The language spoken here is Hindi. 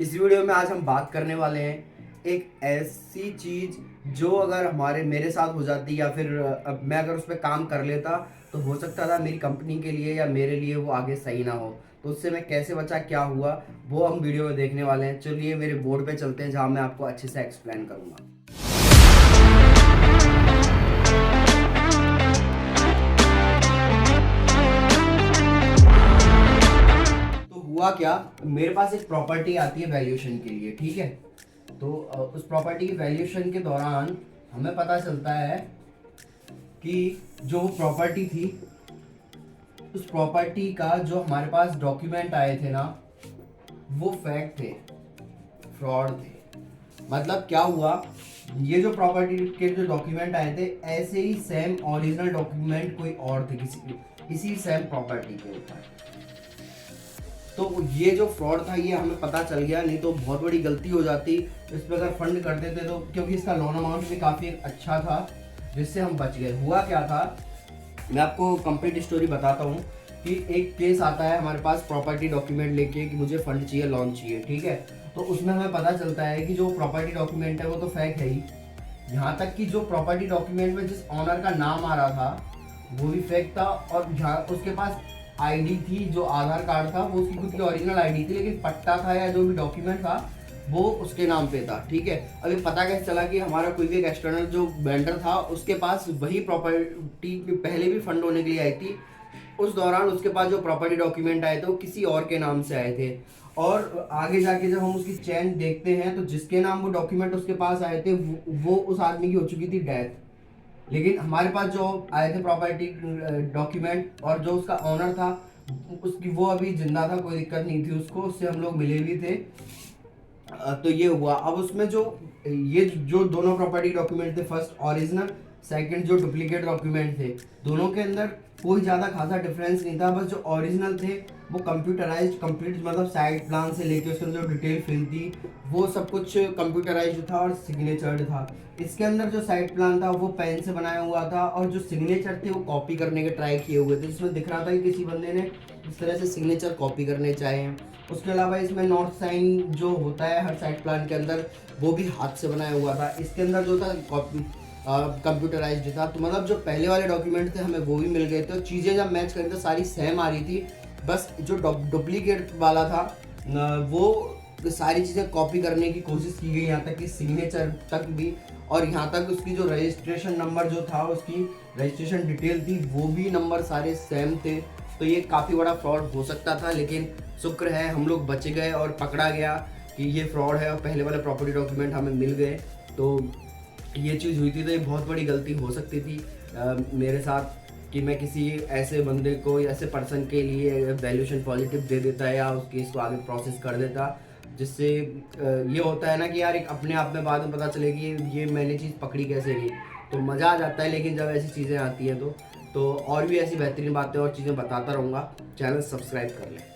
इस वीडियो में आज हम बात करने वाले हैं एक ऐसी चीज़ जो अगर मेरे साथ हो जाती या फिर अब मैं अगर उस पर काम कर लेता तो हो सकता था मेरी कंपनी के लिए या मेरे लिए वो आगे सही ना हो। तो उससे मैं कैसे बचा, क्या हुआ, वो हम वीडियो में देखने वाले हैं। चलिए मेरे बोर्ड पे चलते हैं जहाँ मैं आपको अच्छे से एक्सप्लेन करूँगा। तो हुआ क्या, मेरे पास एक प्रॉपर्टी आती है वैल्यूएशन के लिए, ठीक है। तो उस प्रॉपर्टी की वैल्यूएशन के दौरान हमें पता चलता है कि जो प्रॉपर्टी थी, उस प्रॉपर्टी का जो हमारे पास डॉक्यूमेंट आए थे ना, वो फेक थे, फ्रॉड थे। मतलब क्या हुआ, ये जो प्रॉपर्टी के जो डॉक्यूमेंट आए थे, ऐसे ही सेम ओरिजिनल डॉक्यूमेंट कोई और थे इसी सेम प्रॉपर्टी के ऊपर। तो ये जो फ्रॉड था ये हमें पता चल गया, नहीं तो बहुत बड़ी गलती हो जाती इस पर अगर फंड कर देते तो, क्योंकि इसका लोन अमाउंट भी काफ़ी अच्छा था जिससे हम बच गए। हुआ क्या था, मैं आपको कंप्लीट स्टोरी बताता हूँ कि एक केस आता है हमारे पास प्रॉपर्टी डॉक्यूमेंट लेके कि मुझे फंड चाहिए, लोन चाहिए, ठीक है। तो उसमें हमें पता चलता है कि जो प्रॉपर्टी डॉक्यूमेंट है वो तो फेक है ही, यहाँ तक कि जो प्रॉपर्टी डॉक्यूमेंट में जिस ऑनर का नाम आ रहा था वो भी फेक था, और जहाँ उसके पास आईडी थी, जो आधार कार्ड था वो उसकी खुद की ओरिजिनल आईडी थी, लेकिन पट्टा था या जो भी डॉक्यूमेंट था वो उसके नाम पे था, ठीक है। अभी पता कैसे चला कि हमारा कोई भी एक एक्सटर्नल जो वेंडर था उसके पास वही प्रॉपर्टी पहले भी फंड होने के लिए आई थी, उस दौरान उसके पास जो प्रॉपर्टी डॉक्यूमेंट आए थे वो किसी और के नाम से आए थे। और आगे जाके जब हम उसकी चेन देखते हैं तो जिसके नाम वो डॉक्यूमेंट उसके पास आए थे वो उस आदमी की हो चुकी थी डेथ, लेकिन हमारे पास जो आए थे प्रॉपर्टी डॉक्यूमेंट और जो उसका ऑनर था उसकी वो अभी जिंदा था, कोई दिक्कत नहीं थी उसको, उससे हम लोग मिले भी थे। तो ये हुआ। अब उसमें जो ये जो दोनों प्रॉपर्टी डॉक्यूमेंट थे, फर्स्ट ओरिजिनल, सेकंड जो डुप्लीकेट डॉक्यूमेंट थे, दोनों के अंदर कोई ज़्यादा खासा डिफरेंस नहीं था। बस जो ओरिजिनल थे वो कंप्यूटराइज्ड कंप्लीट, मतलब साइट प्लान से लेके उसके अंदर जो डिटेल फिल थी वो सब कुछ कंप्यूटराइज्ड था और सिग्नेचर्ड था। इसके अंदर जो साइट प्लान था वो पेन से बनाया हुआ था, और जो सिग्नेचर थे वो कॉपी करने के ट्राई किए हुए थे, जिसमें दिख रहा था कि किसी बंदे ने इस तरह से सिग्नेचर कॉपी करने चाहे हैं। उसके अलावा इसमें नॉर्थ साइन जो होता है हर साइट प्लान के अंदर वो भी हाथ से बनाया हुआ था। इसके अंदर जो था कंप्यूटराइज्ड था। तो मतलब जो पहले वाले डॉक्यूमेंट थे हमें वो भी मिल गए थे, चीज़ें जब मैच करें तो सारी सेम आ रही थी। बस जो डुप्लीकेट वाला था वो सारी चीज़ें कॉपी करने की कोशिश की गई, यहाँ तक कि सिग्नेचर तक भी, और यहाँ तक उसकी जो रजिस्ट्रेशन नंबर जो था, उसकी रजिस्ट्रेशन डिटेल थी, वो भी नंबर सारे सेम थे। तो ये काफ़ी बड़ा फ्रॉड हो सकता था, लेकिन शुक्र है हम लोग बच गए और पकड़ा गया कि ये फ्रॉड है और पहले वाले प्रॉपर्टी डॉक्यूमेंट हमें मिल गए। तो ये चीज़ हुई थी, तो ये बहुत बड़ी गलती हो सकती थी मेरे साथ कि मैं किसी ऐसे बंदे को या ऐसे पर्सन के लिए वैल्यूएशन पॉजिटिव दे देता या उस केस को आगे प्रोसेस कर देता, जिससे ये होता है ना कि यार एक अपने आप में बाद में पता चले कि ये मैंने चीज़ पकड़ी कैसे नहीं, तो मज़ा आ जाता है। लेकिन जब ऐसी चीज़ें आती हैं तो और भी ऐसी बेहतरीन बातें और चीज़ें बताता रहूँगा। चैनल सब्सक्राइब कर लें।